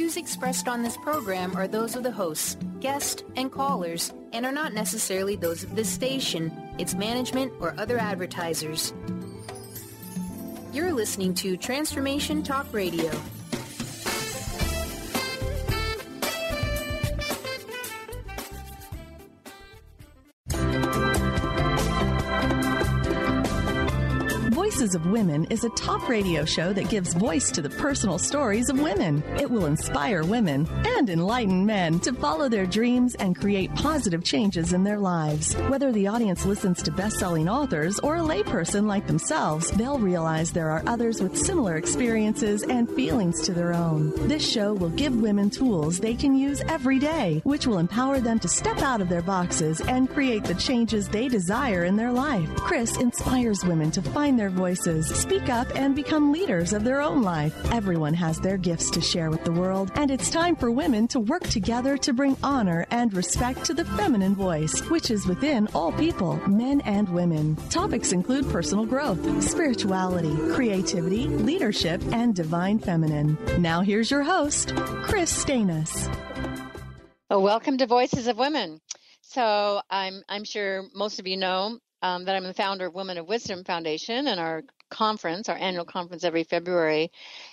views expressed on this program are those of the hosts, guests, and callers, and are not necessarily those of this station, its management, or other advertisers. You're listening to Transformation Talk Radio. Voices of Women is a talk radio show that gives voice to the personal stories of women. It will inspire women and enlighten men to follow their dreams and create positive changes in their lives. Whether the audience listens to best-selling authors or a layperson like themselves, they'll realize there are others with similar experiences and feelings to their own. This show will give women tools they can use every day, which will empower them to step out of their boxes and create the changes they desire in their life. Kris inspires women to find their voices, speak up, and become leaders of their own life. Everyone has their gifts to share with the world, and it's time for women to work together to bring honor and respect to the feminine voice, which is within all people, men and women. Topics include personal growth, spirituality, creativity, leadership, and divine feminine. Now here's your host, Kris Steinnes. Well, welcome to Voices of Women. So I'm sure most of you know that I'm the founder of Women of Wisdom Foundation and our annual conference every February.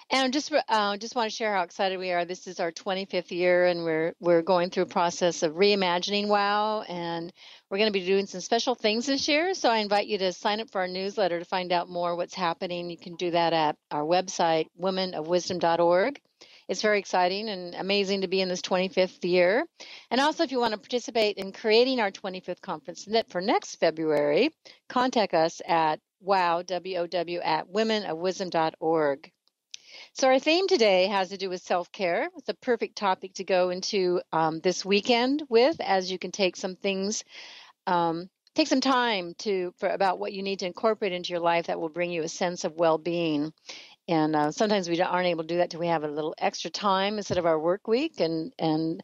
And just want to share how excited we are. This is our 25th year, and we're going through a process of reimagining WOW, and we're going to be doing some special things this year. So I invite you to sign up for our newsletter to find out more what's happening. You can do that at our website, womenofwisdom.org. It's very exciting and amazing to be in this 25th year. And also, if you want to participate in creating our 25th conference for next February, contact us at WOW, at womenofwisdom.org. So our theme today has to do with self-care. It's a perfect topic to go into this weekend with, as you can take some things, take some time about what you need to incorporate into your life that will bring you a sense of well-being. And sometimes we aren't able to do that till we have a little extra time instead of our work week. And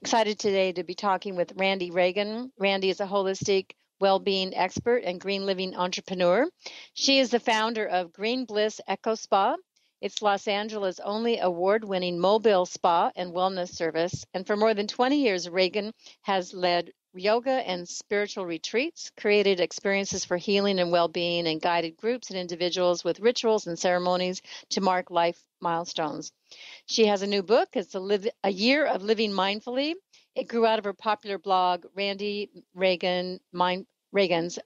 excited today to be talking with Randi Ragan. Randi is a holistic well-being expert and green living entrepreneur. She is the founder of Green Bliss Eco Spa. It's Los Angeles' only award-winning mobile spa and wellness service. And for more than 20 years, Ragan has led yoga and spiritual retreats, created experiences for healing and well-being, and guided groups and individuals with rituals and ceremonies to mark life milestones. She has a new book. It's A Year of Living Mindfully. It grew out of her popular blog, Randi Ragan's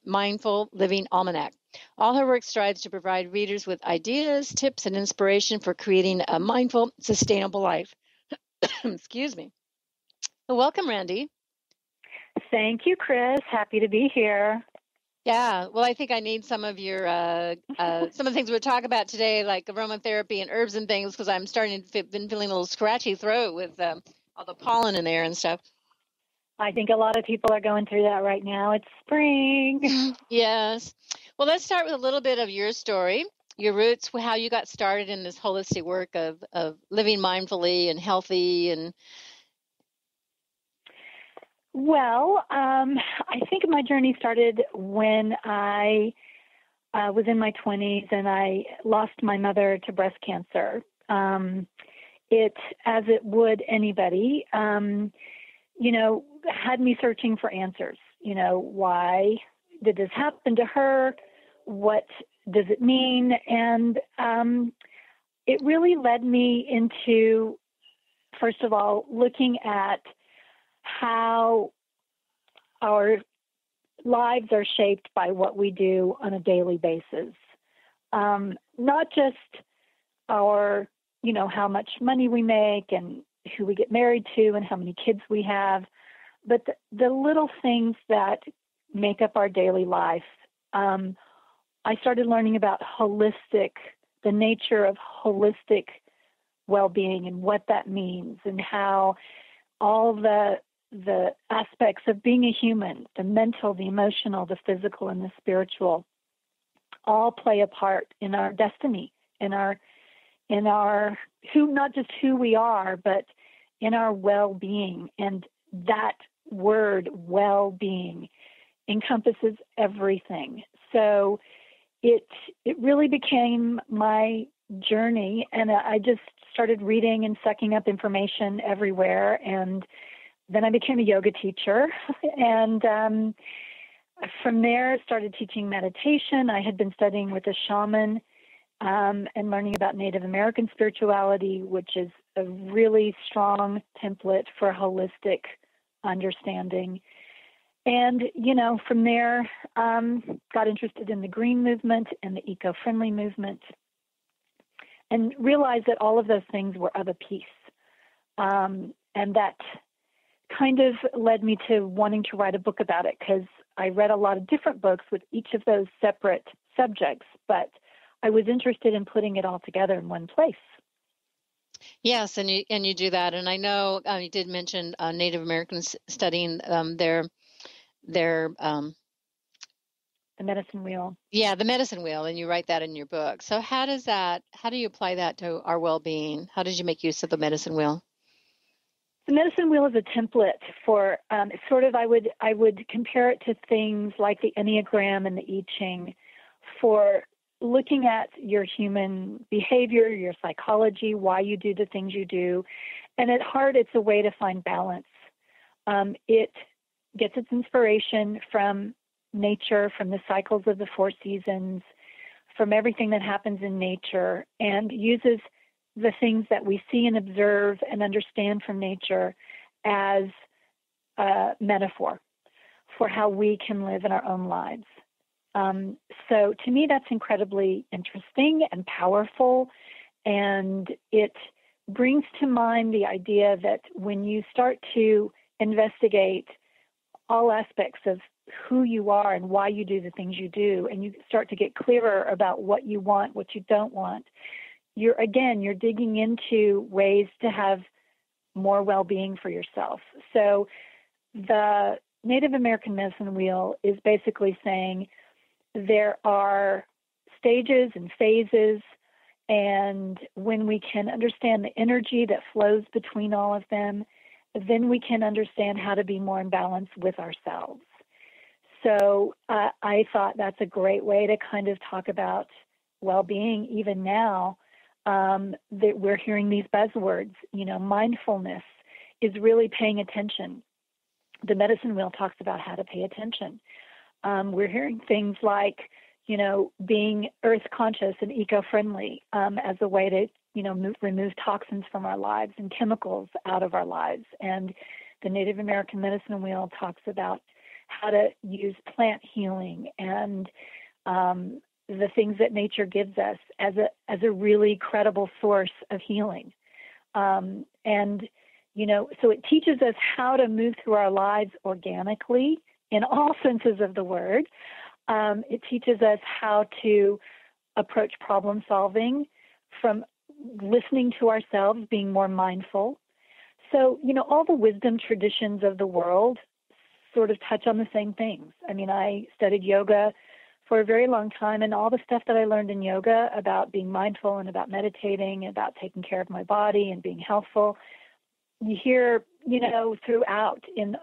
Mindful Living Almanac. All her work strives to provide readers with ideas, tips, and inspiration for creating a mindful, sustainable life. Excuse me. Well, welcome, Randi. Thank you, Kris. Happy to be here. Yeah, well, I think I need some of your some of the things we're talking about today, like aromatherapy and herbs and things, because I'm been feeling a little scratchy throat with all the pollen in there and stuff. I think a lot of people are going through that right now. It's spring. Yes. Well, let's start with a little bit of your story, your roots, how you got started in this holistic work of living mindfully and healthy and. Well, I think my journey started when I was in my 20s and I lost my mother to breast cancer. It, as it would anybody, had me searching for answers. Why did this happen to her? What does it mean? And it really led me into, first of all, looking at how our lives are shaped by what we do on a daily basis. Not just our, how much money we make and who we get married to and how many kids we have, but the little things that make up our daily life. I started learning about the nature of holistic well-being and what that means, and how all the aspects of being a human, the mental, the emotional, the physical, and the spiritual, all play a part in our destiny, in our not just who we are, but in our well-being. And that word well-being encompasses everything. So it really became my journey, and I just started reading and sucking up information everywhere. And then I became a yoga teacher, and from there started teaching meditation. I had been studying with a shaman and learning about Native American spirituality, which is a really strong template for holistic understanding. And, from there, got interested in the green movement and the eco-friendly movement, and realized that all of those things were of a piece. And that kind of led me to wanting to write a book about it, because I read a lot of different books with each of those separate subjects, but I was interested in putting it all together in one place. Yes, and you do that. And I know you did mention Native Americans studying the medicine wheel. Yeah, the medicine wheel, and you write that in your book. So how do you apply that to our well-being? How did you make use of the medicine wheel? The medicine wheel is a template for I would compare it to things like the Enneagram and the I Ching for looking at your human behavior, your psychology, why you do the things you do. And at heart, it's a way to find balance. It gets its inspiration from nature, from the cycles of the 4 seasons, from everything that happens in nature, and uses the things that we see and observe and understand from nature as a metaphor for how we can live in our own lives. So to me, that's incredibly interesting and powerful, and it brings to mind the idea that when you start to investigate all aspects of who you are and why you do the things you do, and you start to get clearer about what you want, what you don't want, you're digging into ways to have more well-being for yourself. So the Native American medicine wheel is basically saying there are stages and phases, and when we can understand the energy that flows between all of them, then we can understand how to be more in balance with ourselves. So I thought that's a great way to kind of talk about well-being even now, that we're hearing these buzzwords. Mindfulness is really paying attention. The medicine wheel talks about how to pay attention. We're hearing things like, being earth conscious and eco-friendly as a way to, remove toxins from our lives and chemicals out of our lives. And the Native American medicine wheel talks about how to use plant healing and the things that nature gives us as a really credible source of healing. So it teaches us how to move through our lives organically in all senses of the word. It teaches us how to approach problem solving from listening to ourselves, being more mindful. So, all the wisdom traditions of the world sort of touch on the same things. I mean, I studied yoga for a very long time, and all the stuff that I learned in yoga about being mindful and about meditating, about taking care of my body and being healthful, you hear, throughout in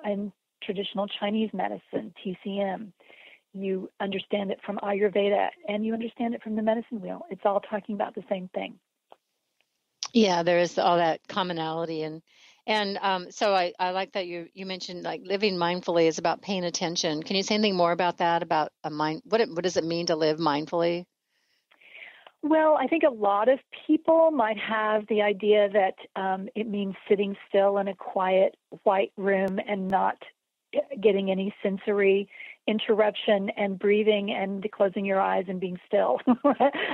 traditional Chinese medicine, TCM. You understand it from Ayurveda, and you understand it from the medicine wheel. It's all talking about the same thing. Yeah, there is all that commonality, and so I like that you mentioned like living mindfully is about paying attention. Can you say anything more about that? About what does it mean to live mindfully? Well, I think a lot of people might have the idea that it means sitting still in a quiet white room and not getting any sensory interruption and breathing and closing your eyes and being still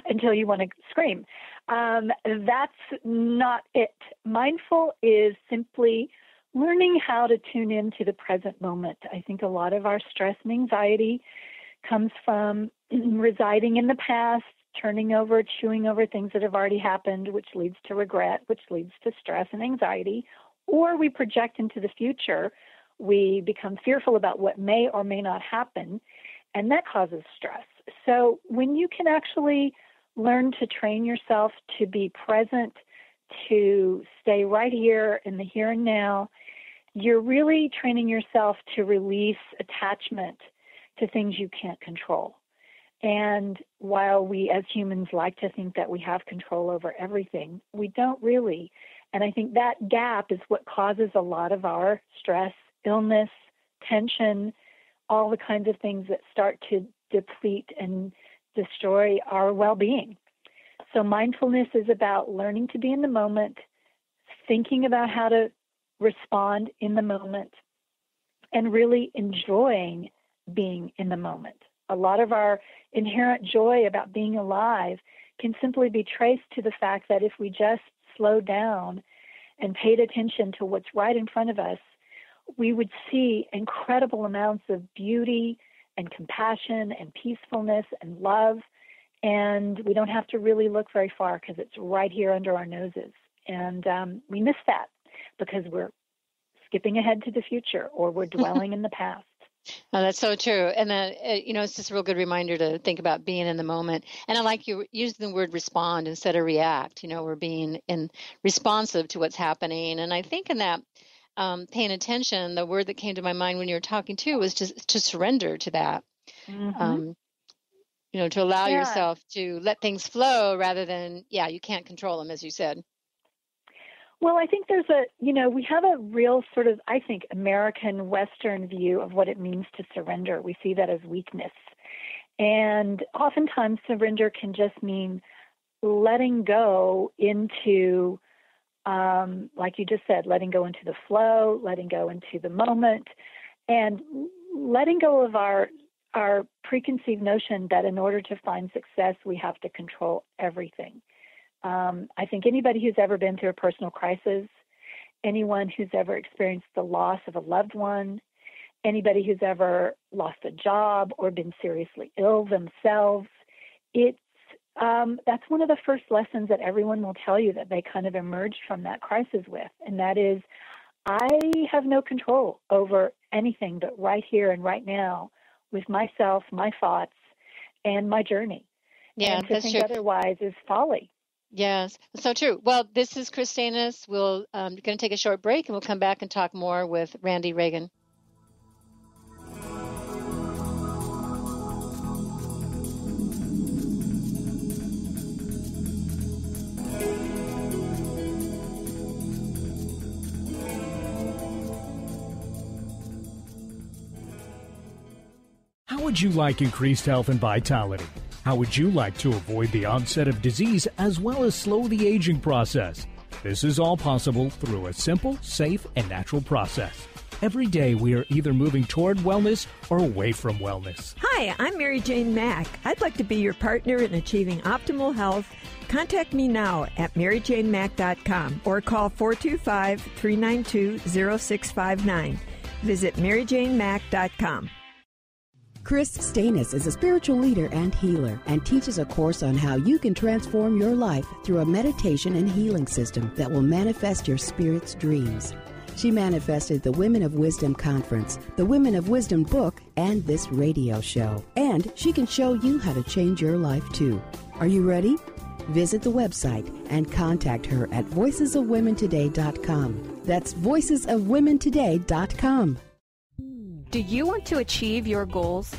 until you want to scream. That's not it. Mindful is simply learning how to tune into the present moment. I think a lot of our stress and anxiety comes from residing in the past, chewing over things that have already happened, which leads to regret, which leads to stress and anxiety, or we project into the future. We become fearful about what may or may not happen, and that causes stress. So when you can actually learn to train yourself to be present, to stay right here in the here and now, you're really training yourself to release attachment to things you can't control. And while we as humans like to think that we have control over everything, we don't really. And I think that gap is what causes a lot of our stress, illness, tension, all the kinds of things that start to deplete and destroy our well-being. So mindfulness is about learning to be in the moment, thinking about how to respond in the moment, and really enjoying being in the moment. A lot of our inherent joy about being alive can simply be traced to the fact that if we just slowed down and paid attention to what's right in front of us, we would see incredible amounts of beauty and compassion and peacefulness and love. And we don't have to really look very far because it's right here under our noses. And we miss that because we're skipping ahead to the future or we're dwelling in the past. Oh, that's so true. And then, it's just a real good reminder to think about being in the moment. And I like you using the word respond instead of react. We're being responsive to what's happening. And I think in that paying attention, the word that came to my mind when you were talking too was just to surrender to that. Mm-hmm. To allow yourself to let things flow rather than, you can't control them, as you said. Well, I think there's we have a real sort of, I think, American Western view of what it means to surrender. We see that as weakness. And oftentimes surrender can just mean letting go into, like you just said, letting go into the flow, letting go into the moment, and letting go of our preconceived notion that in order to find success, we have to control everything. I think anybody who's ever been through a personal crisis, anyone who's ever experienced the loss of a loved one, anybody who's ever lost a job or been seriously ill themselves, that's one of the first lessons that everyone will tell you that they kind of emerged from that crisis with, and that is, I have no control over anything but right here and right now with myself, my thoughts, and my journey. Yeah, and to think otherwise is folly. Yes, so true. Well, this is Kris Steinnes. We're going to take a short break, and we'll come back and talk more with Randi Ragan. How would you like increased health and vitality? How would you like to avoid the onset of disease as well as slow the aging process? This is all possible through a simple, safe, and natural process. Every day we are either moving toward wellness or away from wellness. Hi, I'm Mary Jane Mack. I'd like to be your partner in achieving optimal health. Contact me now at maryjanemack.com or call 425-392-0659. Visit maryjanemack.com. Kris Steinnes is a spiritual leader and healer and teaches a course on how you can transform your life through a meditation and healing system that will manifest your spirit's dreams. She manifested the Women of Wisdom Conference, the Women of Wisdom book, and this radio show. And she can show you how to change your life too. Are you ready? Visit the website and contact her at voicesofwomentoday.com. That's voicesofwomentoday.com. Do you want to achieve your goals?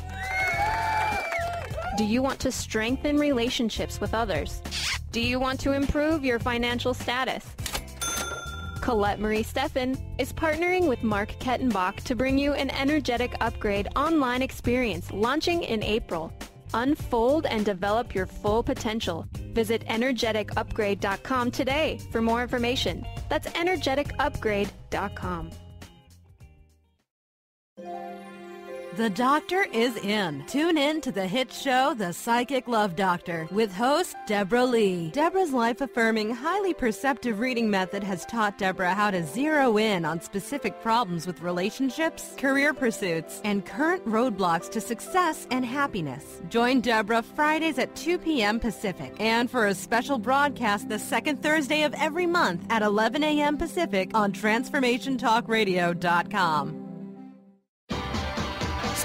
Do you want to strengthen relationships with others? Do you want to improve your financial status? Colette Marie Steffen is partnering with Mark Kettenbach to bring you an Energetic Upgrade online experience launching in April. Unfold and develop your full potential. Visit energeticupgrade.com today for more information. That's energeticupgrade.com. The Doctor is in. Tune in to the hit show, The Psychic Love Doctor, with host Deborah Lee. Deborah's life-affirming, highly perceptive reading method has taught Deborah how to zero in on specific problems with relationships, career pursuits, and current roadblocks to success and happiness. Join Deborah Fridays at 2 p.m. Pacific, and for a special broadcast the second Thursday of every month at 11 a.m. Pacific on TransformationTalkRadio.com.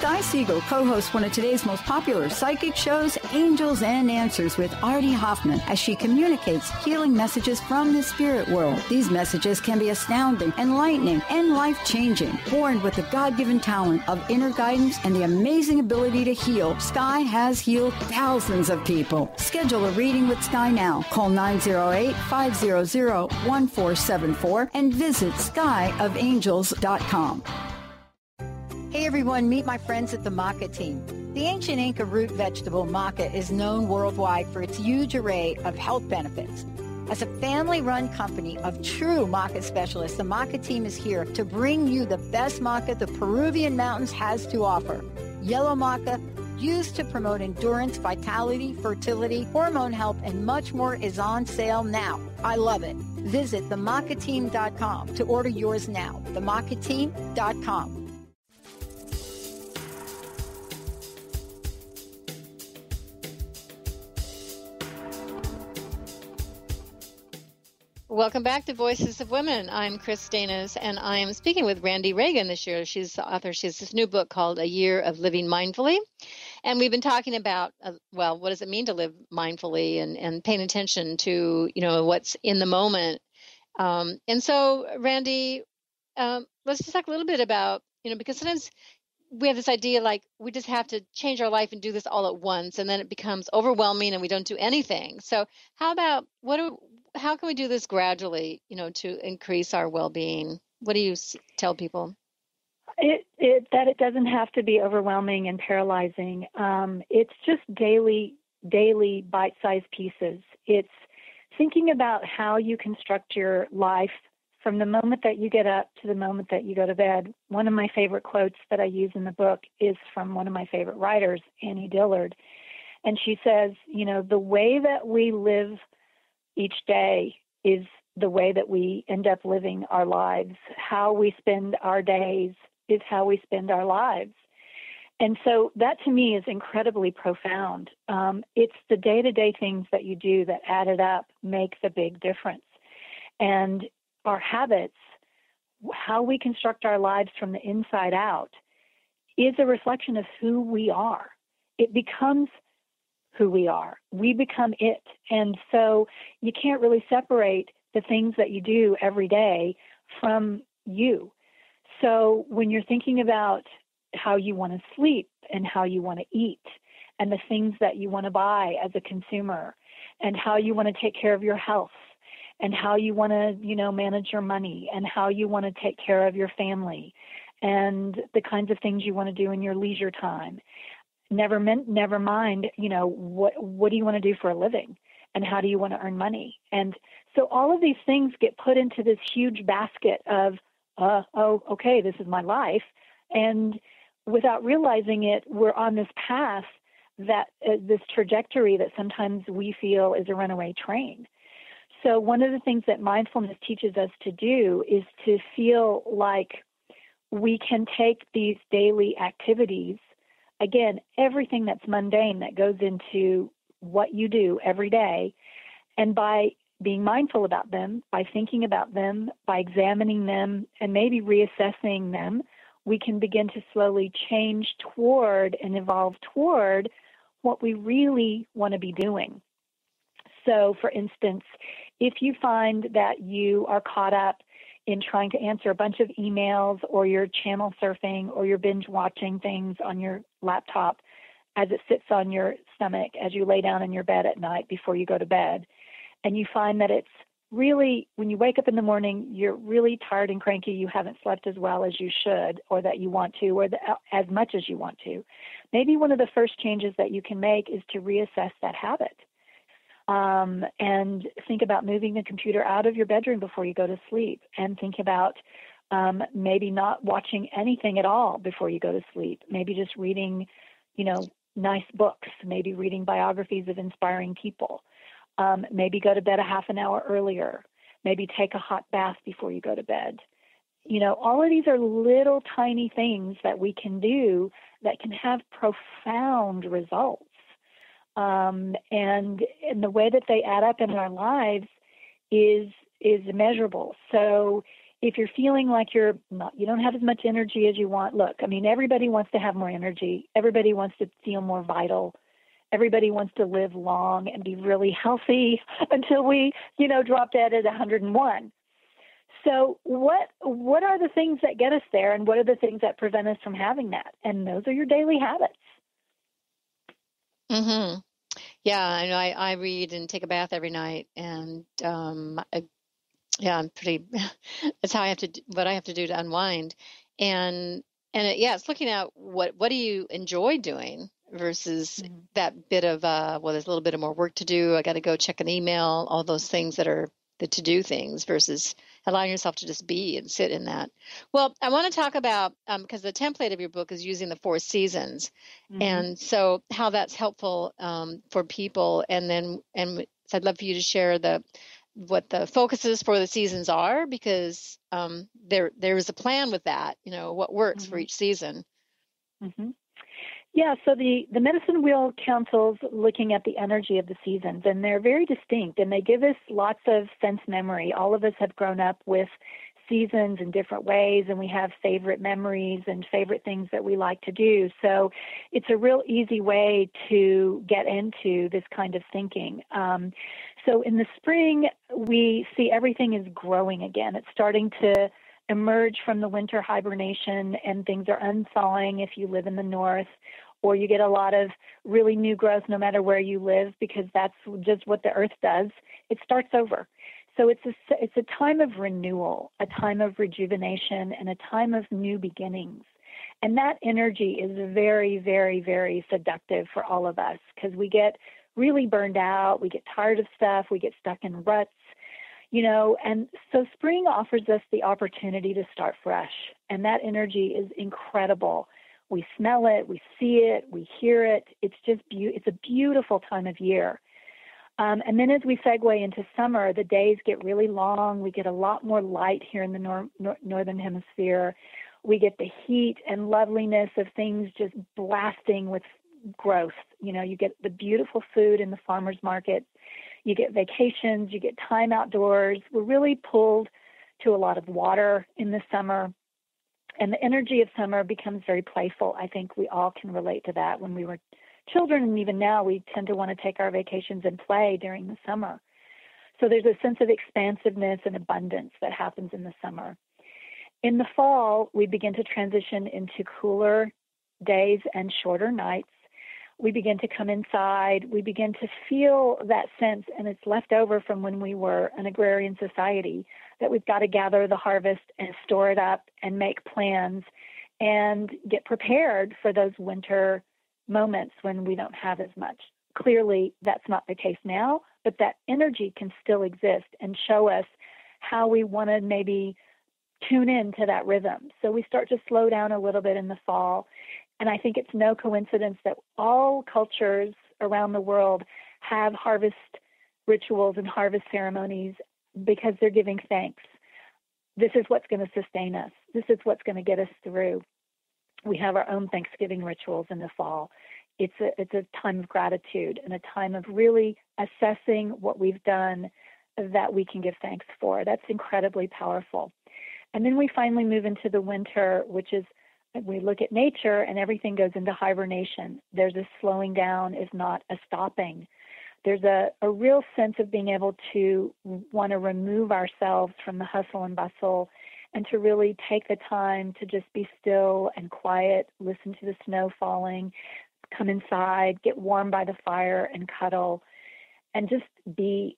Sky Siegel co-hosts one of today's most popular psychic shows, Angels and Answers with Artie Hoffman, as she communicates healing messages from the spirit world. These messages can be astounding, enlightening, and life-changing. Born with the God-given talent of inner guidance and the amazing ability to heal, Sky has healed thousands of people. Schedule a reading with Sky now. Call 908-500-1474 and visit skyofangels.com. Hey everyone, meet my friends at the maca team. The ancient Inca root vegetable maca is known worldwide for its huge array of health benefits. As a family-run company of true maca specialists, the maca team is here to bring you the best maca the Peruvian mountains has to offer. Yellow maca, used to promote endurance, vitality, fertility, hormone health, and much more, is on sale now. I love it. Visit themacateam.com to order yours now. Themacateam.com. Welcome back to Voices of Women. I'm Kris Steinnes, and I am speaking with Randi Ragan this year. She's the author. She has this new book called A Year of Living Mindfully. And we've been talking about, what does it mean to live mindfully and paying attention to, what's in the moment. And so, Randi, let's just talk a little bit about, because sometimes we have this idea like we just have to change our life and do this all at once, and then it becomes overwhelming and we don't do anything. So how about how can we do this gradually, to increase our well-being? What do you tell people? That it doesn't have to be overwhelming and paralyzing. It's just daily bite-sized pieces. It's thinking about how you construct your life from the moment that you get up to the moment that you go to bed. One of my favorite quotes that I use in the book is from one of my favorite writers, Annie Dillard. And she says, the way that we live each day is the way that we end up living our lives. How we spend our days is how we spend our lives. And so that to me is incredibly profound. It's the day-to-day things that you do that added up make the big difference. And our habits, how we construct our lives from the inside out, is a reflection of who we are. It becomes who we are. We become it. And so you can't really separate the things that you do every day from you. So when you're thinking about how you want to sleep and how you want to eat and the things that you want to buy as a consumer and how you want to take care of your health and how you want to, manage your money and how you want to take care of your family and the kinds of things you want to do in your leisure time. Never mind, what do you want to do for a living and how do you want to earn money? And so all of these things get put into this huge basket of, okay, this is my life. And without realizing it, we're on this path that this trajectory that sometimes we feel is a runaway train. So one of the things that mindfulness teaches us to do is to feel like we can take these daily activities, again, everything that's mundane that goes into what you do every day, and by being mindful about them, by thinking about them, by examining them, and maybe reassessing them, we can begin to slowly change toward and evolve toward what we really want to be doing. So, for instance, if you find that you are caught up in trying to answer a bunch of emails or you're channel surfing or you're binge watching things on your laptop as it sits on your stomach as you lay down in your bed at night before you go to bed, and you find that it's really, when you wake up in the morning, you're really tired and cranky, you haven't slept as well as you should or that you want to or as much as you want to, maybe one of the first changes that you can make is to reassess that habit. And think about moving the computer out of your bedroom before you go to sleep, and think about maybe not watching anything at all before you go to sleep, maybe just reading, nice books, maybe reading biographies of inspiring people, maybe go to bed a half an hour earlier, maybe take a hot bath before you go to bed. All of these are little tiny things that we can do that can have profound results. And the way that they add up in our lives is immeasurable. So if you're feeling like you don't have as much energy as you want, look, I mean, everybody wants to have more energy. Everybody wants to feel more vital. Everybody wants to live long and be really healthy until we, drop dead at 101. So what are the things that get us there, and what are the things that prevent us from having that? And those are your daily habits. Mm-hmm. Yeah, I know. I read and take a bath every night, and I'm pretty. That's how what I have to do to unwind, and it's looking at what do you enjoy doing versus that bit of there's a little bit of more work to do. I got to go check an email, all those things that are the to-do things versus allowing yourself to just be and sit in that. Well, I want to talk about, because the template of your book is using the 4 seasons. And so how that's helpful for people. And so I'd love for you to share what the focuses for the seasons are, because there is a plan with that, what works for each season. Yeah, so the medicine wheel counsels looking at the energy of the seasons, and they're very distinct, and they give us lots of sense memory. All of us have grown up with seasons in different ways, and we have favorite memories and favorite things that we like to do. So it's a real easy way to get into this kind of thinking. So in the spring, we see everything is growing again. It's starting to emerge from the winter hibernation, and things are unthawing if you live in the north, or you get a lot of really new growth no matter where you live, because that's just what the earth does. It starts over. So it's a time of renewal, a time of rejuvenation, and a time of new beginnings. And that energy is very, very, very seductive for all of us, because we get really burned out, we get tired of stuff, we get stuck in ruts, and so spring offers us the opportunity to start fresh. And that energy is incredible. We smell it, we see it, we hear it. It's just it's a beautiful time of year. And then as we segue into summer, the days get really long. We get a lot more light here in the northern hemisphere. We get the heat and loveliness of things just blasting with growth. You get the beautiful food in the farmer's market. You get vacations, you get time outdoors. We're really pulled to a lot of water in the summer. And the energy of summer becomes very playful. I think we all can relate to that. When we were children, and even now, we tend to want to take our vacations and play during the summer. So there's a sense of expansiveness and abundance that happens in the summer. In the fall, we begin to transition into cooler days and shorter nights. We begin to come inside. We begin to feel that sense, and it's left over from when we were an agrarian society, that we've got to gather the harvest and store it up and make plans and get prepared for those winter moments when we don't have as much. Clearly, that's not the case now, but that energy can still exist and show us how we want to maybe tune into that rhythm. So we start to slow down a little bit in the fall. And I think it's no coincidence that all cultures around the world have harvest rituals and harvest ceremonies, because they're giving thanks. This is what's going to sustain us. This is what's going to get us through. We have our own Thanksgiving rituals in the fall. It's a time of gratitude and a time of really assessing what we've done that we can give thanks for. That's incredibly powerful. And then we finally move into the winter, which is we look at nature and everything goes into hibernation. There's a slowing down, if not a stopping. There's a real sense of being able to want to remove ourselves from the hustle and bustle and to really take the time to just be still and quiet, listen to the snow falling, come inside, get warm by the fire and cuddle, and just be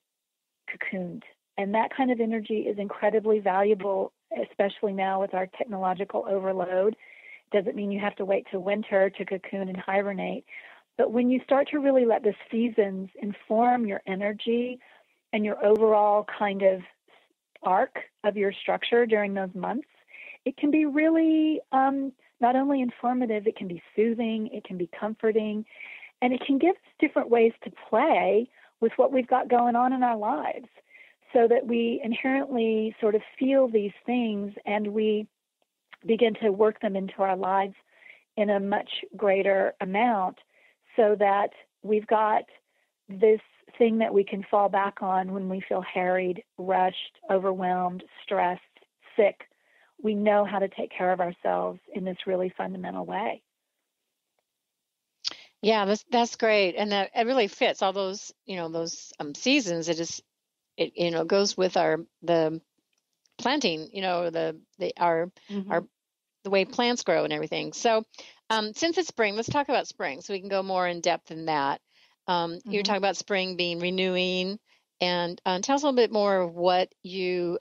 cocooned. And that kind of energy is incredibly valuable, especially now with our technological overload. Doesn't mean you have to wait till winter to cocoon and hibernate. But when you start to really let the seasons inform your energy and your overall kind of arc of your structure during those months, it can be really not only informative, it can be soothing, it can be comforting, and it can give us different ways to play with what we've got going on in our lives, so that we inherently sort of feel these things and we begin to work them into our lives in a much greater amount, so that we've got this thing that we can fall back on when we feel harried, rushed, overwhelmed, stressed, sick, we know how to take care of ourselves in this really fundamental way. Yeah, that's great, and that it really fits all those seasons. It goes with the planting, the way plants grow and everything. So since it's spring, let's talk about spring so we can go more in depth in that. You're talking about spring being renewing, and tell us a little bit more of what you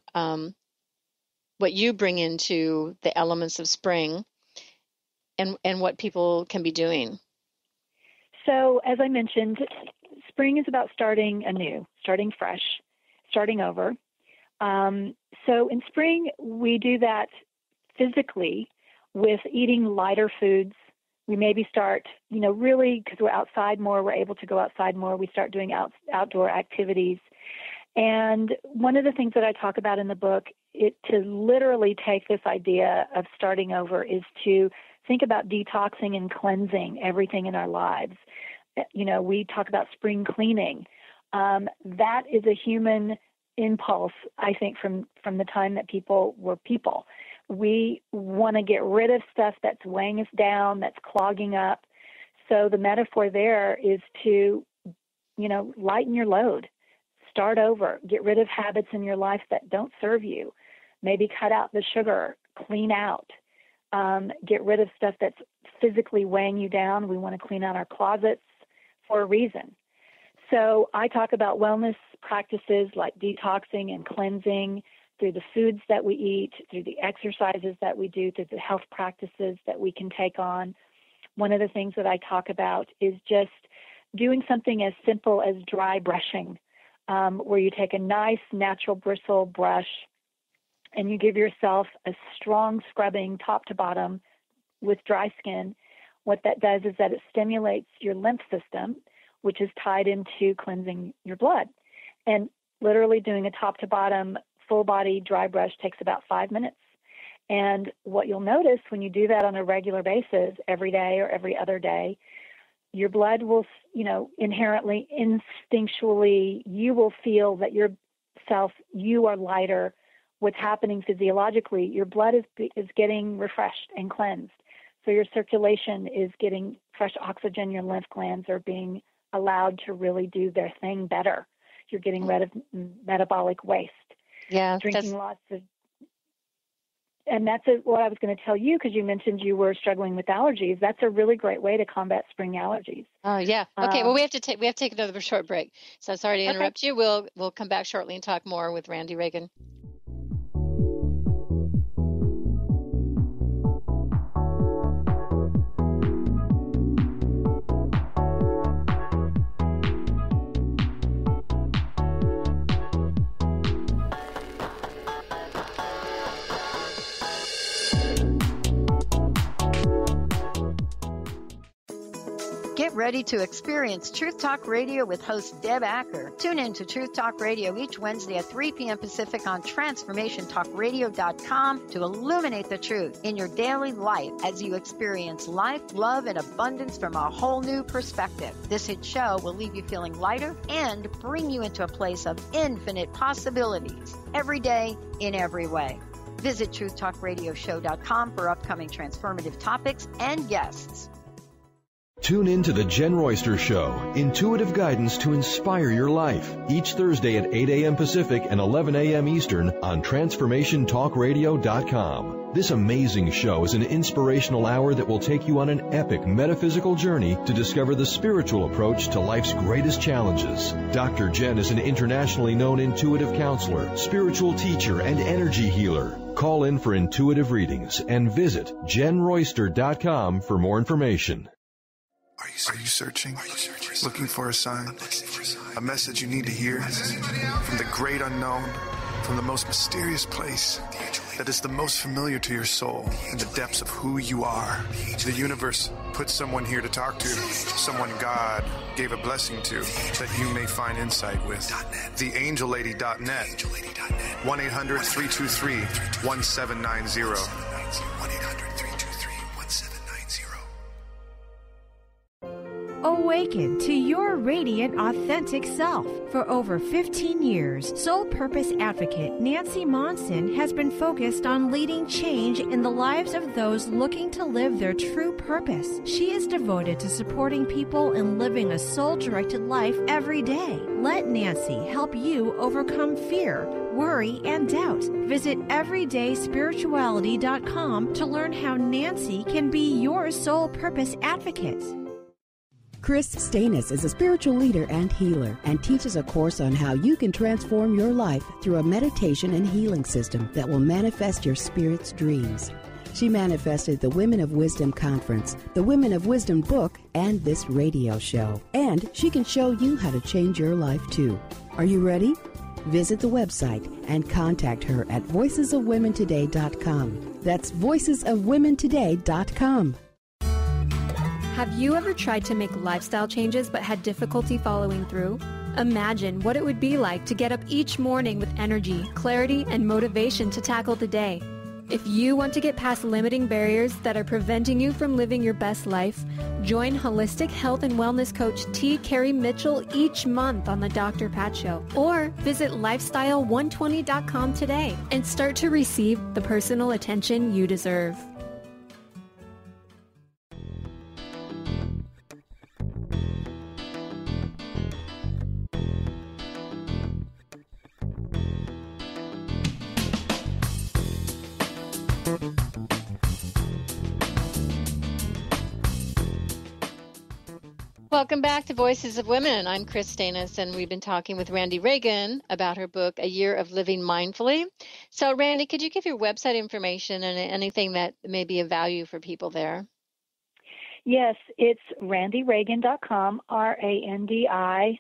bring into the elements of spring and what people can be doing. So as I mentioned, spring is about starting anew, starting fresh, starting over. So in spring, we do that physically with eating lighter foods. We maybe start, really, because we're outside more, we're able to go outside more. We start doing outdoor activities. And one of the things that I talk about in the book, to literally take this idea of starting over, is to think about detoxing and cleansing everything in our lives. We talk about spring cleaning. That is a human impulse, I think, from the time that people were people. We want to get rid of stuff that's weighing us down, that's clogging up. So the metaphor there is to, lighten your load, start over, get rid of habits in your life that don't serve you. Maybe cut out the sugar, clean out, get rid of stuff that's physically weighing you down. We want to clean out our closets for a reason. So I talk about wellness practices like detoxing and cleansing through the foods that we eat, through the exercises that we do, through the health practices that we can take on. One of the things that I talk about is just doing something as simple as dry brushing, where you take a nice natural bristle brush and you give yourself a strong scrubbing top to bottom with dry skin. What that does is that it stimulates your lymph system, which is tied into cleansing your blood. And literally doing a top to bottom full body dry brush takes about 5 minutes. And what you'll notice when you do that on a regular basis, every day or every other day, your blood will, inherently, instinctually, you will feel that you are lighter. What's happening physiologically, your blood is getting refreshed and cleansed. So your circulation is getting fresh oxygen. Your lymph glands are being allowed to really do their thing better. You're getting rid of metabolic waste. Yeah, drinking lots of, and that's what I was going to tell you, because you mentioned you were struggling with allergies. That's a really great way to combat spring allergies. Oh yeah. Okay. Well, we have to take another short break. So sorry to interrupt you. We'll come back shortly and talk more with Randi Ragan. Get ready to experience Truth Talk Radio with host Deb Acker. Tune in to Truth Talk Radio each Wednesday at 3 p.m. Pacific on TransformationTalkRadio.com to illuminate the truth in your daily life as you experience life, love, and abundance from a whole new perspective. This hit show will leave you feeling lighter and bring you into a place of infinite possibilities every day in every way. Visit TruthTalkRadioshow.com for upcoming transformative topics and guests. Tune in to The Jen Royster Show, intuitive guidance to inspire your life, each Thursday at 8 a.m. Pacific and 11 a.m. Eastern on TransformationTalkRadio.com. This amazing show is an inspirational hour that will take you on an epic metaphysical journey to discover the spiritual approach to life's greatest challenges. Dr. Jen is an internationally known intuitive counselor, spiritual teacher, and energy healer. Call in for intuitive readings and visit JenRoyster.com for more information. Are you searching? Looking for a sign? A message you need to hear? From the great unknown, from the most mysterious place that is the most familiar to your soul in the depths of who you are. The universe put someone here to talk to, someone God gave a blessing to, that you may find insight with. TheAngelLady.net. 1-800-323-1790. awaken to your radiant, authentic self. For over 15 years, Soul Purpose Advocate Nancy Monson has been focused on leading change in the lives of those looking to live their true purpose. She is devoted to supporting people in living a soul-directed life every day. Let Nancy help you overcome fear, worry, and doubt. Visit everydayspirituality.com to learn how Nancy can be your soul purpose advocate. Kris Steinnes is a spiritual leader and healer and teaches a course on how you can transform your life through a meditation and healing system that will manifest your spirit's dreams. She manifested the Women of Wisdom Conference, the Women of Wisdom book, and this radio show. And she can show you how to change your life too. Are you ready? Visit the website and contact her at voicesofwomentoday.com. That's voicesofwomentoday.com. Have you ever tried to make lifestyle changes but had difficulty following through? Imagine what it would be like to get up each morning with energy, clarity, and motivation to tackle the day. If you want to get past limiting barriers that are preventing you from living your best life, join holistic health and wellness coach T. Carrie Mitchell each month on the Dr. Pat Show. Or visit lifestyle120.com today and start to receive the personal attention you deserve. Welcome back to Voices of Women. I'm Kris Steinnes, and we've been talking with Randi Ragan about her book, A Year of Living Mindfully. So, Randi, could you give your website information and anything that may be of value for people there? Yes, it's RandiRagan.com, RandiRagan,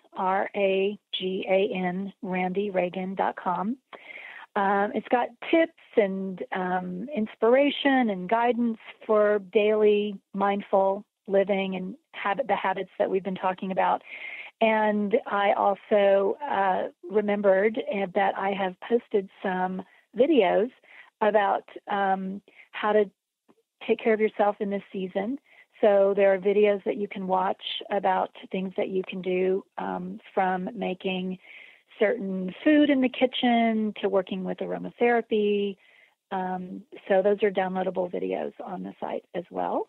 RandiRagan.com. It's got tips and inspiration and guidance for daily mindful living and the habits that we've been talking about. And I also remembered that I have posted some videos about how to take care of yourself in this season. So there are videos that you can watch about things that you can do, from making certain food in the kitchen to working with aromatherapy. So those are downloadable videos on the site as well.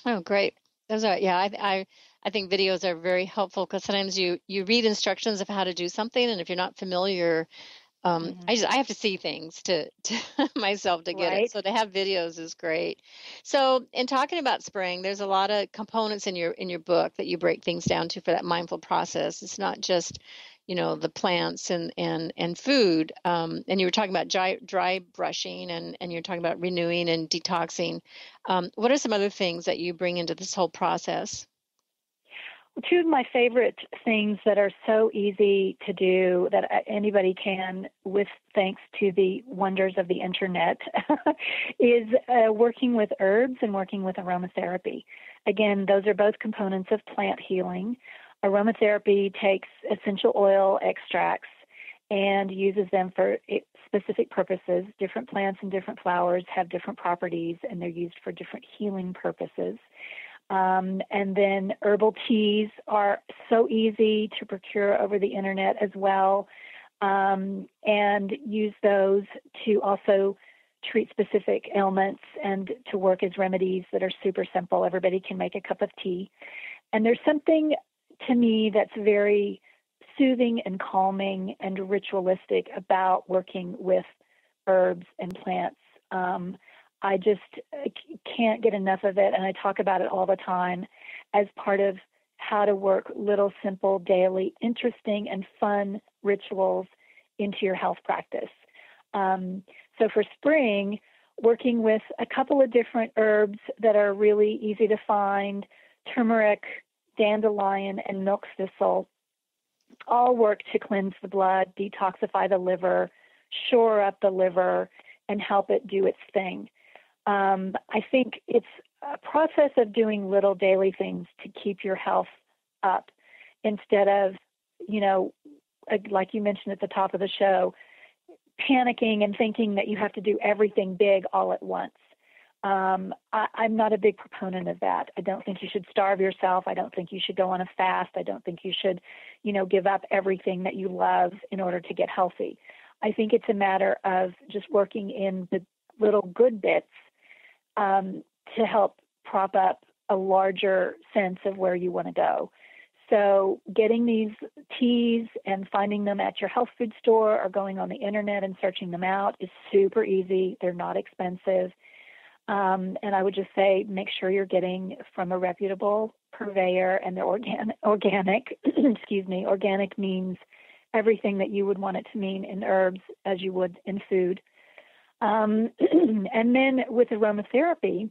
Oh, great. Those are, yeah, I think videos are very helpful because sometimes you read instructions of how to do something, and if you're not familiar, I have to see things to myself to get it. So to have videos is great. So in talking about spring, there's a lot of components in your book that you break things down to for that mindful process. It's not just, the plants and food. And you were talking about dry brushing and you're talking about renewing and detoxing. What are some other things that you bring into this whole process? Two of my favorite things that are so easy to do that anybody can, with thanks to the wonders of the internet, is working with herbs and working with aromatherapy. Again, those are both components of plant healing. Aromatherapy takes essential oil extracts and uses them for specific purposes. Different plants and different flowers have different properties, and they're used for different healing purposes. And then herbal teas are so easy to procure over the internet as well, and use those to also treat specific ailments and to work as remedies that are super simple. Everybody can make a cup of tea. And there's something to me that's very soothing and calming and ritualistic about working with herbs and plants. I just can't get enough of it, and I talk about it all the time as part of how to work little, simple, daily, interesting, and fun rituals into your health practice. So for spring, working with a couple of different herbs that are really easy to find, turmeric, dandelion, and milk thistle, all work to cleanse the blood, detoxify the liver, shore up the liver, and help it do its thing. I think it's a process of doing little daily things to keep your health up instead of, like you mentioned at the top of the show, panicking and thinking that you have to do everything big all at once. I'm not a big proponent of that. I don't think you should starve yourself. I don't think you should go on a fast. I don't think you should, give up everything that you love in order to get healthy. I think it's a matter of just working in the little good bits to help prop up a larger sense of where you want to go. So getting these teas and finding them at your health food store or going on the internet and searching them out is super easy. They're not expensive. And I would just say make sure you're getting from a reputable purveyor, and they're organic. Excuse me. Organic means everything that you would want it to mean in herbs as you would in food. And then with aromatherapy,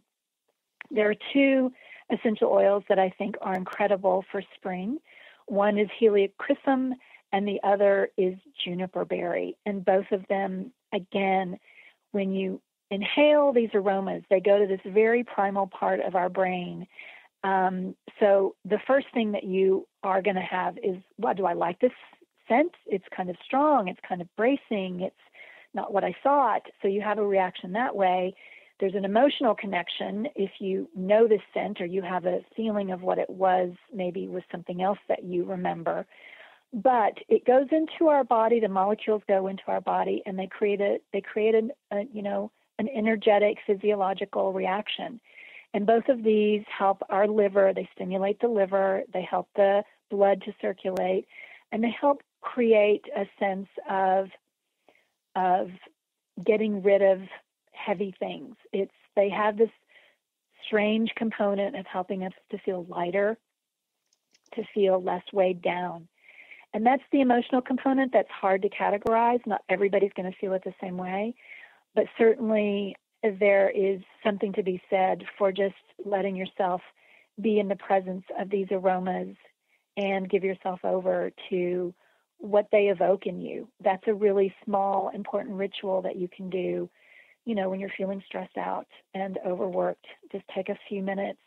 there are two essential oils that I think are incredible for spring. One is helichrysum and the other is juniper berry. And both of them, again, when you inhale these aromas, they go to this very primal part of our brain. So the first thing that you are going to have is, well, do I like this scent? It's kind of strong. It's kind of bracing. It's not what I thought. So you have a reaction that way. There's an emotional connection if you know this scent or you have a feeling of what it was, maybe with something else that you remember. But it goes into our body. The molecules go into our body, and they create an energetic physiological reaction. And both of these help our liver. They stimulate the liver. They help the blood to circulate, and they help create a sense of getting rid of heavy things. They have this strange component of helping us to feel lighter, to feel less weighed down. And that's the emotional component that's hard to categorize. Not everybody's going to feel it the same way, but certainly there is something to be said for just letting yourself be in the presence of these aromas and give yourself over to what they evoke in you. That's a really small, important ritual that you can do, when you're feeling stressed out and overworked. Just take a few minutes,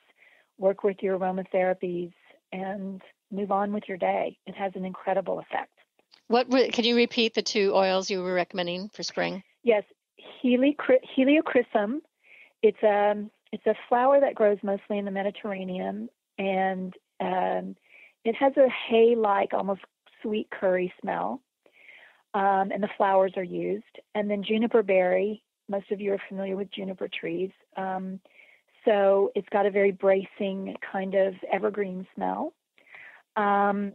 work with your aromatherapies, and move on with your day. It has an incredible effect. Can you repeat the two oils you were recommending for spring? Yes, helichrysum. It's a flower that grows mostly in the Mediterranean, and it has a hay-like, almost sweet curry smell, and the flowers are used. And then juniper berry. Most of you are familiar with juniper trees. So it's got a very bracing kind of evergreen smell. And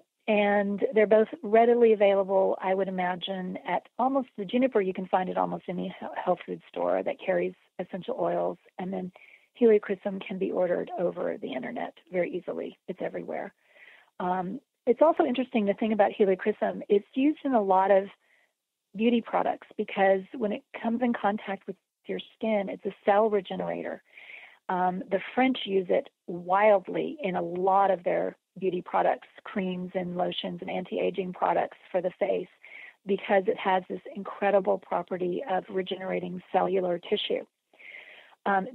they're both readily available, I would imagine, at almost the juniper. You can find it almost any health food store that carries essential oils. And then helichrysum can be ordered over the internet very easily. It's everywhere. It's also interesting, the thing about helichrysum, it's used in a lot of beauty products because when it comes in contact with your skin, it's a cell regenerator. The French use it wildly in a lot of their beauty products, creams and lotions and anti-aging products for the face, because it has this incredible property of regenerating cellular tissue.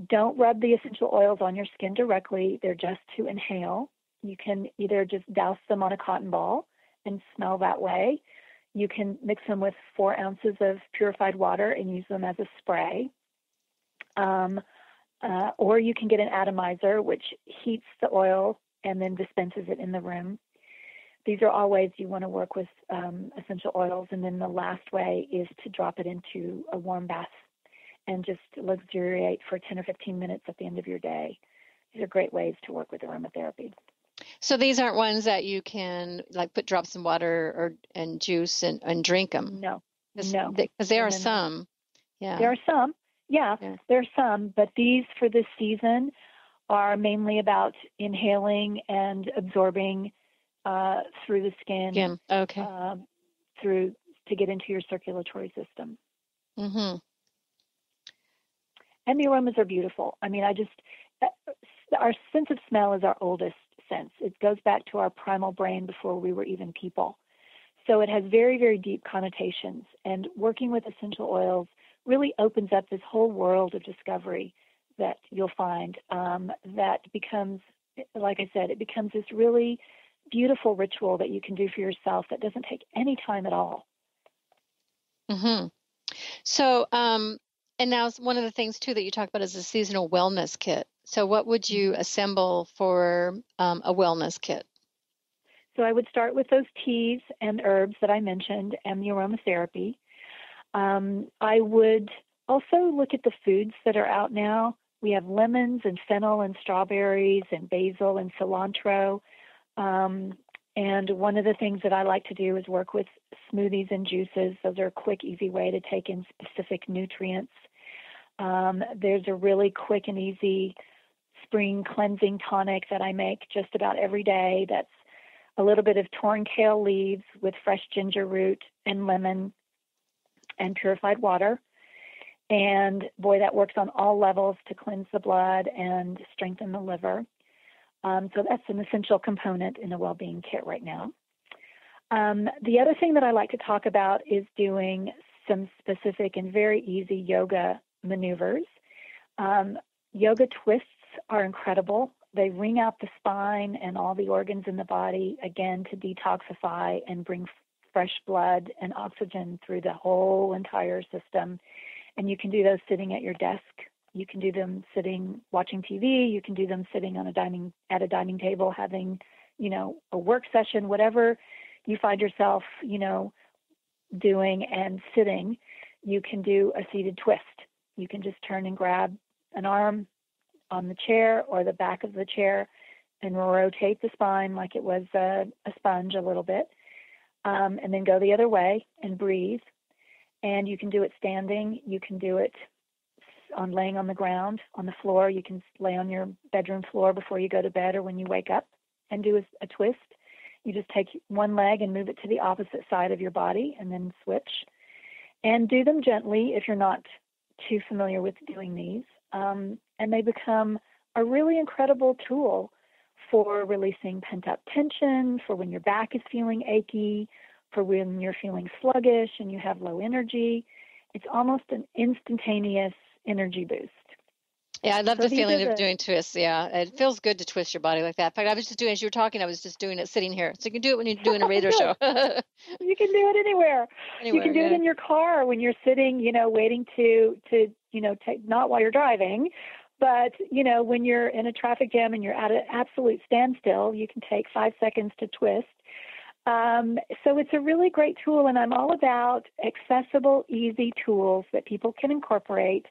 Don't rub the essential oils on your skin directly. They're just to inhale. You can either just douse them on a cotton ball and smell that way. You can mix them with 4 ounces of purified water and use them as a spray. Or you can get an atomizer, which heats the oil and then dispenses it in the room. These are all ways you want to work with essential oils. And then the last way is to drop it into a warm bath and just luxuriate for 10 or 15 minutes at the end of your day. These are great ways to work with aromatherapy. So these aren't ones that you can put drops in water and juice and drink them? No. Because there are some. Yeah. There are some. Yeah, there are some. But these for this season are mainly about inhaling and absorbing through the skin. Okay. To get into your circulatory system. Mm-hmm. And the aromas are beautiful. I mean, our sense of smell is our oldest sense. It goes back to our primal brain before we were even people. So it has very, very deep connotations. And working with essential oils really opens up this whole world of discovery that you'll find that becomes, like I said, it becomes this really beautiful ritual that you can do for yourself that doesn't take any time at all. Mm-hmm. So And now one of the things, too, that you talk about is a seasonal wellness kit. So what would you assemble for a wellness kit? So I would start with those teas and herbs that I mentioned and the aromatherapy. I would also look at the foods that are out now. We have lemons and fennel and strawberries and basil and cilantro. And one of the things that I like to do is work with smoothies and juices. Those are a quick, easy way to take in specific nutrients. There's a really quick and easy spring cleansing tonic that I make just about every day. That's a little bit of torn kale leaves with fresh ginger root and lemon and purified water. And boy, that works on all levels to cleanse the blood and strengthen the liver. So that's an essential component in a well-being kit right now. The other thing that I like to talk about is doing some specific and very easy yoga maneuvers. Yoga twists are incredible. They wring out the spine and all the organs in the body, again, to detoxify and bring fresh blood and oxygen through the whole entire system. And you can do those sitting at your desk. You can do them sitting watching TV. You can do them sitting on at a dining table having, a work session, whatever you find yourself, doing and sitting. You can do a seated twist. You can just turn and grab an arm on the chair or the back of the chair and rotate the spine like it was a sponge a little bit, and then go the other way and breathe. And you can do it standing. You can do it on laying on the ground, on the floor. You can lay on your bedroom floor before you go to bed or when you wake up and do a twist. You just take one leg and move it to the opposite side of your body and then switch. And do them gently if you're not too familiar with doing these. And they become a really incredible tool for releasing pent-up tension, for when your back is feeling achy, for when you're feeling sluggish and you have low energy. It's almost an instantaneous energy boost. Yeah, I love the feeling of doing twists. Yeah, it feels good to twist your body like that. In fact, I was just doing, as you were talking, I was just doing it sitting here. So you can do it when you're doing a radio show. You can do it anywhere. You can do it in your car when you're sitting, waiting to take, not while you're driving, but, when you're in a traffic jam and you're at an absolute standstill, you can take 5 seconds to twist. So it's a really great tool, and I'm all about accessible, easy tools that people can incorporate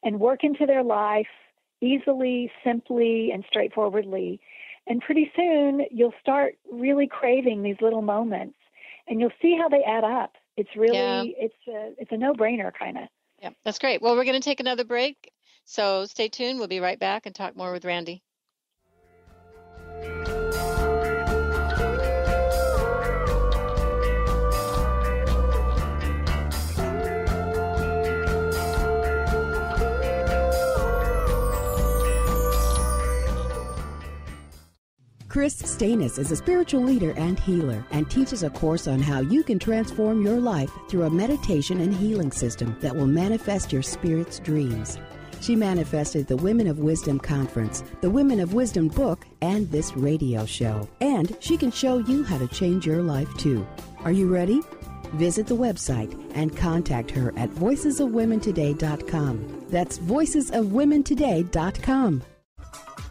and work into their life easily, simply, and straightforwardly. And pretty soon, you'll start really craving these little moments, and you'll see how they add up. It's really, it's a no-brainer kind of. Yeah, that's great. Well, we're going to take another break, so stay tuned. We'll be right back and talk more with Randi. Kris Steinnes is a spiritual leader and healer and teaches a course on how you can transform your life through a meditation and healing system that will manifest your spirit's dreams. She manifested the Women of Wisdom Conference, the Women of Wisdom book, and this radio show. And she can show you how to change your life too. Are you ready? Visit the website and contact her at voicesofwomentoday.com. That's voicesofwomentoday.com.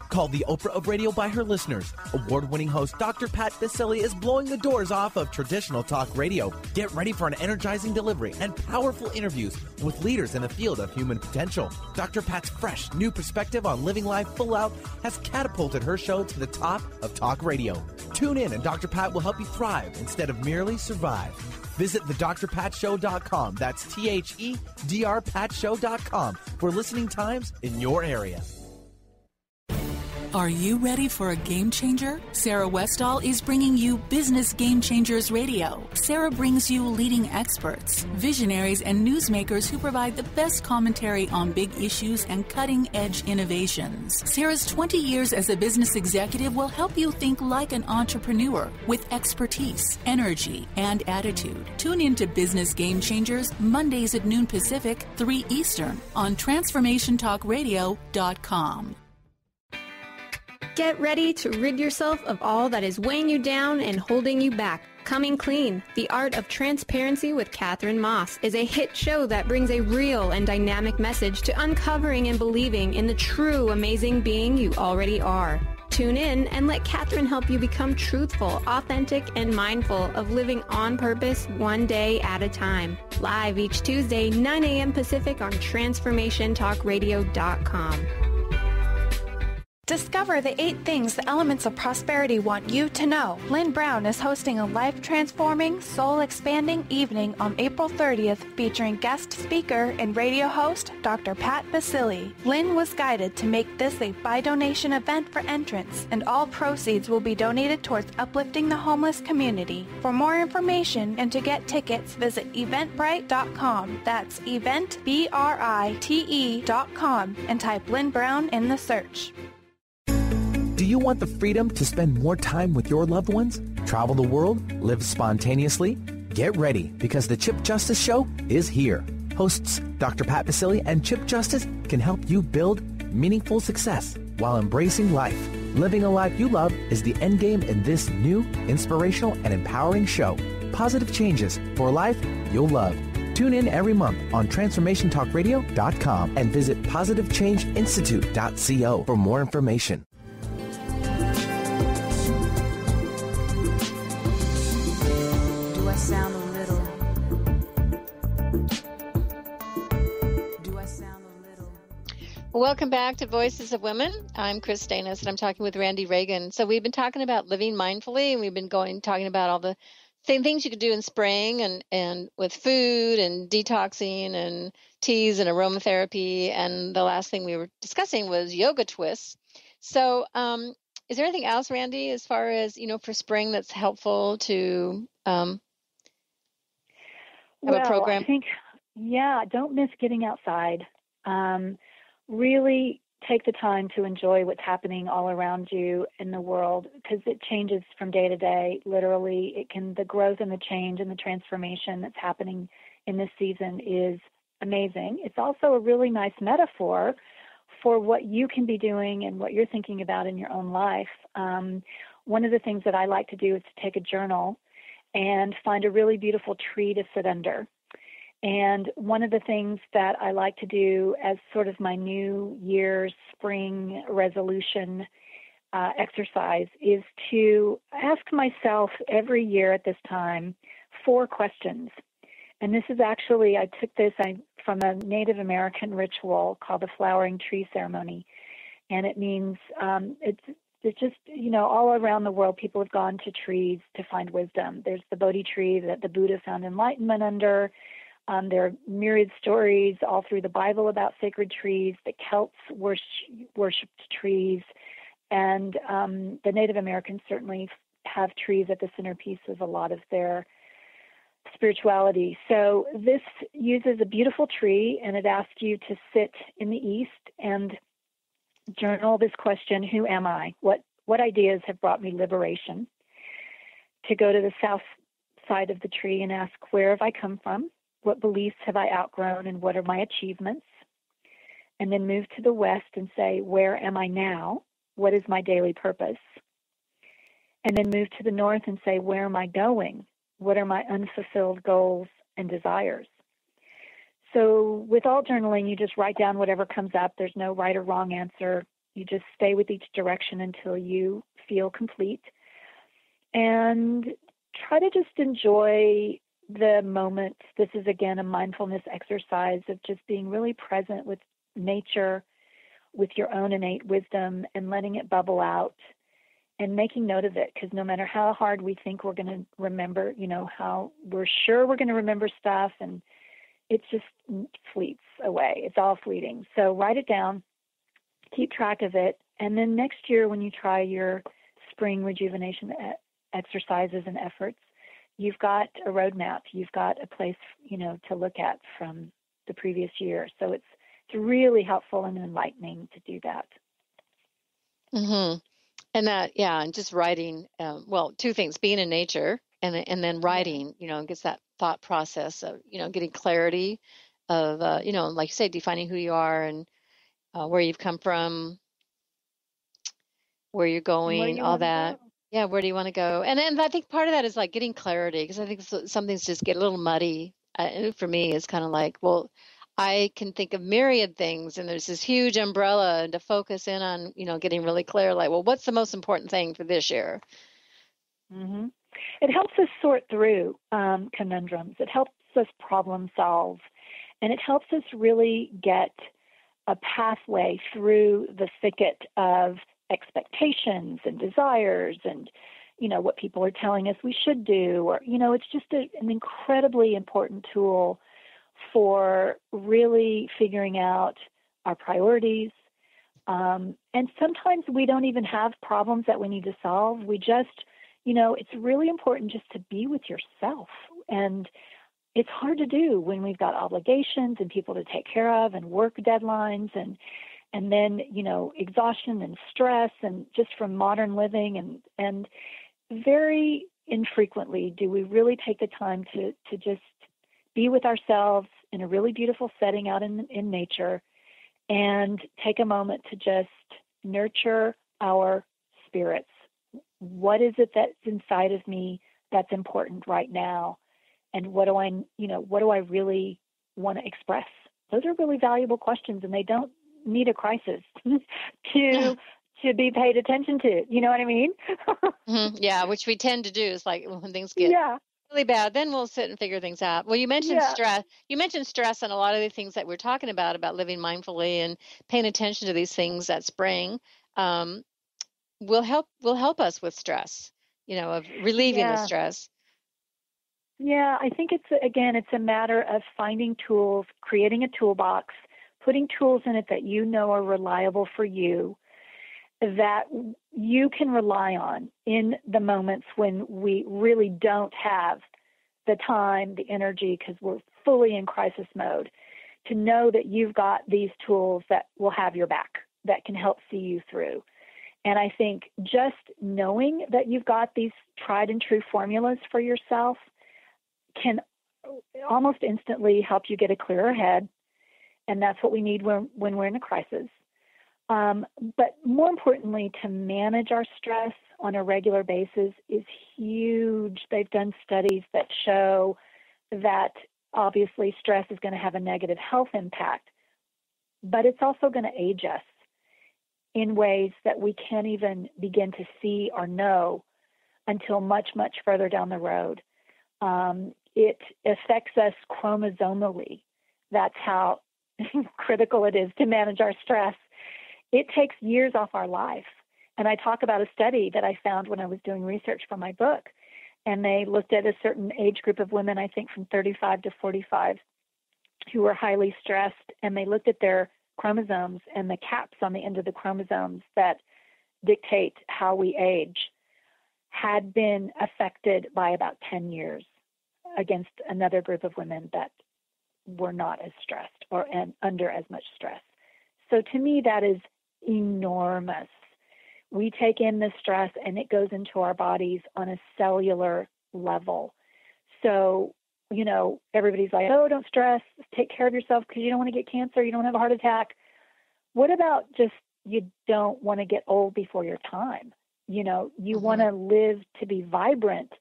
Called the Oprah of radio by her listeners, award-winning host Dr. Pat Baccili is blowing the doors off of traditional talk radio. Get ready for an energizing delivery and powerful interviews with leaders in the field of human potential. Dr. Pat's fresh, new perspective on living life full out has catapulted her show to the top of talk radio. Tune in and Dr. Pat will help you thrive instead of merely survive. Visit thedrpatshow.com. That's THEDRPatShow.com for listening times in your area. Are you ready for a game changer? Sarah Westall is bringing you Business Game Changers Radio. Sarah brings you leading experts, visionaries, and newsmakers who provide the best commentary on big issues and cutting-edge innovations. Sarah's 20 years as a business executive will help you think like an entrepreneur with expertise, energy, and attitude. Tune in to Business Game Changers Mondays at noon Pacific, 3 Eastern on TransformationTalkRadio.com. Get ready to rid yourself of all that is weighing you down and holding you back. Coming Clean, The Art of Transparency with Catherine Moss is a hit show that brings a real and dynamic message to uncovering and believing in the true amazing being you already are. Tune in and let Catherine help you become truthful, authentic, and mindful of living on purpose one day at a time. Live each Tuesday, 9 a.m. Pacific on TransformationTalkRadio.com. Discover the 8 things the elements of prosperity want you to know. Lynn Brown is hosting a life-transforming, soul-expanding evening on April 30th featuring guest speaker and radio host Dr. Pat Basili. Lynn was guided to make this a by-donation event for entrants, and all proceeds will be donated towards uplifting the homeless community. For more information and to get tickets, visit eventbrite.com. That's eventbrite.com and type Lynn Brown in the search. Do you want the freedom to spend more time with your loved ones? Travel the world? Live spontaneously? Get ready, because the Chip Justice Show is here. Hosts Dr. Pat Basili and Chip Justice can help you build meaningful success while embracing life. Living a life you love is the end game in this new, inspirational, and empowering show. Positive changes for a life you'll love. Tune in every month on TransformationTalkRadio.com and visit PositiveChangeInstitute.co for more information. Welcome back to Voices of Women. I'm Kris Steinnes, and I'm talking with Randi Ragan. So we've been talking about living mindfully, and we've been talking about all the same things you could do in spring and with food and detoxing and teas and aromatherapy. And the last thing we were discussing was yoga twists. So is there anything else, Randi, as far as, for spring that's helpful to have a program? I think, don't miss getting outside. Really take the time to enjoy what's happening all around you in the world, because it changes from day to day. Literally, the growth and the change and the transformation that's happening in this season is amazing. It's also a really nice metaphor for what you can be doing and what you're thinking about in your own life. One of the things that I like to do is to take a journal and find a really beautiful tree to sit under. And one of the things that I like to do as sort of my New Year's spring resolution exercise is to ask myself every year at this time 4 questions. And this is actually, I took this from a Native American ritual called the Flowering Tree Ceremony. And it means it's just, all around the world, people have gone to trees to find wisdom. There's the Bodhi tree that the Buddha found enlightenment under. There are myriad stories all through the Bible about sacred trees. The Celts worshipped trees, and the Native Americans certainly have trees at the centerpiece of a lot of their spirituality. So this uses a beautiful tree, and it asks you to sit in the east and journal this question: who am I? What ideas have brought me liberation? To go to the south side of the tree and ask, where have I come from? What beliefs have I outgrown, and what are my achievements? And then move to the west and say, where am I now? What is my daily purpose? And then move to the north and say, where am I going? What are my unfulfilled goals and desires? So with all journaling, you just write down whatever comes up. There's no right or wrong answer. You just stay with each direction until you feel complete. And try to just enjoy the moment. This is, again, a mindfulness exercise of just being really present with nature, with your own innate wisdom, and letting it bubble out and making note of it. Because no matter how hard we think we're going to remember, how we're sure we're going to remember stuff, and it just fleets away. It's all fleeting. So write it down, keep track of it, and then next year when you try your spring rejuvenation exercises and efforts, you've got a roadmap. You've got a place, to look at from the previous year. So it's really helpful and enlightening to do that. Mm-hmm. And that, and just writing, 2 things: being in nature and then writing, gets that thought process of, getting clarity of, like you say, defining who you are and where you've come from, where you're going, all that. Yeah, where do you want to go? And I think part of that is like getting clarity, because I think some things just get a little muddy. For me, it's kind of like, well, I can think of myriad things, and there's this huge umbrella, and to focus in on, getting really clear, like, well, what's the most important thing for this year? Mm-hmm. It helps us sort through conundrums. It helps us problem solve, and it helps us really get a pathway through the thicket of expectations and desires and, what people are telling us we should do. Or, it's just an incredibly important tool for really figuring out our priorities. And sometimes we don't even have problems that we need to solve. We just, it's really important just to be with yourself. And it's hard to do when we've got obligations and people to take care of and work deadlines and then, exhaustion and stress and just from modern living. And very infrequently do we really take the time to just be with ourselves in a really beautiful setting out in nature and take a moment to just nurture our spirits. What is it that's inside of me that's important right now? And what do I really want to express? Those are really valuable questions, and they don't need a crisis to be paid attention to. You know what I mean? Mm-hmm. Yeah, which we tend to do. Is like when things get really bad, then we'll sit and figure things out. Well, you mentioned stress. You mentioned stress, and a lot of the things that we're talking about living mindfully and paying attention to these things that spring will help us with stress. Of relieving the stress. Yeah, I think it's a matter of finding tools, creating a toolbox, putting tools in it that are reliable for you, that you can rely on in the moments when we really don't have the time, the energy, because we're fully in crisis mode, to know that you've got these tools that will have your back, that can help see you through. And I think just knowing that you've got these tried and true formulas for yourself can almost instantly help you get a clearer head. And that's what we need when we're in a crisis. But more importantly, to manage our stress on a regular basis is huge. They've done studies that show that obviously stress is going to have a negative health impact, but it's also going to age us in ways that we can't even begin to see or know until much, much further down the road. It affects us chromosomally. That's how critical it is to manage our stress. It takes years off our life. And I talk about a study that I found when I was doing research for my book. And they looked at a certain age group of women, I think from 35 to 45, who were highly stressed. And they looked at their chromosomes and the caps on the end of the chromosomes that dictate how we age had been affected by about 10 years against another group of women that were not as stressed and under as much stress. So to me, that is enormous. We take in the stress and it goes into our bodies on a cellular level. So, everybody's like, oh, don't stress, take care of yourself because you don't want to get cancer, you don't have a heart attack. What about just you don't want to get old before your time? You want to live to be vibrant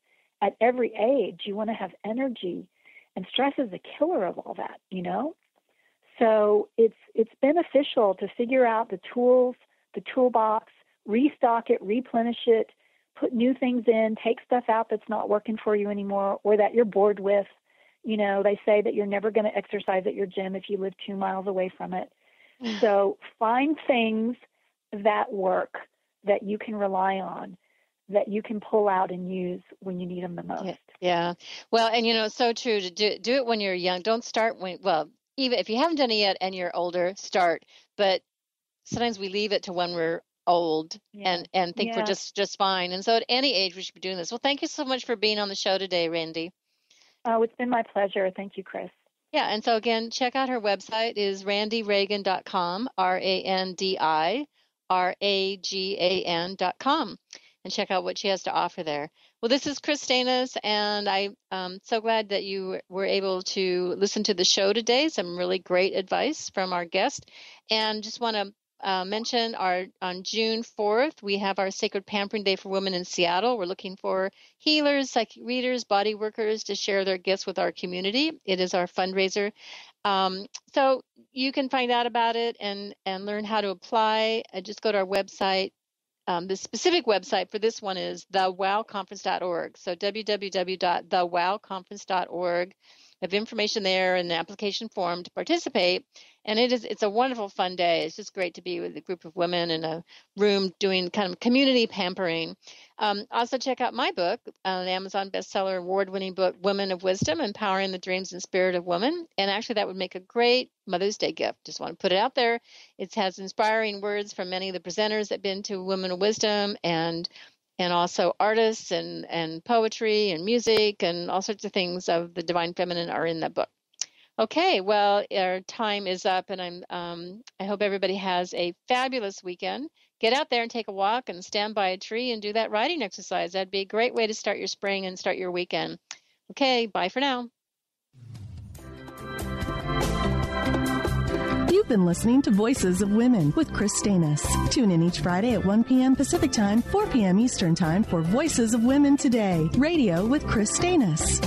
at every age. You want to have energy, and stress is a killer of all that, So it's beneficial to figure out the tools, the toolbox, restock it, replenish it, put new things in, take stuff out that's not working for you anymore or that you're bored with. They say that you're never going to exercise at your gym if you live 2 miles away from it. So find things that work, that you can rely on, that you can pull out and use when you need them the most. Yeah. Well, and it's so true to do it when you're young. Don't start even if you haven't done it yet and you're older, start. But sometimes we leave it to when we're old and think we're just fine. And so at any age, we should be doing this. Well, thank you so much for being on the show today, Randi. Oh, it's been my pleasure. Thank you, Kris. Yeah. And so again, check out her website is randiragan.com, RandiRagan.com, and check out what she has to offer there. Well, this is Kris Steinnes, and I'm so glad that you were able to listen to the show today. Some really great advice from our guest. And just want to mention on June 4th, we have our Sacred Pampering Day for Women in Seattle. We're looking for healers, psychic readers, body workers to share their gifts with our community. It is our fundraiser. So you can find out about it and learn how to apply. Just go to our website. The specific website for this one is thewowconference.org. So www.thewowconference.org. I have information there and an application form to participate. And it's a wonderful, fun day. It's just great to be with a group of women in a room doing kind of community pampering. Also check out my book, an Amazon bestseller, award-winning book, Women of Wisdom, Empowering the Dreams and Spirit of Women. And actually that would make a great Mother's Day gift. Just want to put it out there. It has inspiring words from many of the presenters that have been to Women of Wisdom, and also artists and poetry and music and all sorts of things of the Divine Feminine are in that book. Okay, well, our time is up, and I hope everybody has a fabulous weekend. Get out there and take a walk and stand by a tree and do that writing exercise. That'd be a great way to start your spring and start your weekend. Okay, bye for now. You've been listening to Voices of Women with Kris Steinnes. Tune in each Friday at 1 p.m. Pacific Time, 4 p.m. Eastern Time for Voices of Women Today, radio with Kris Steinnes.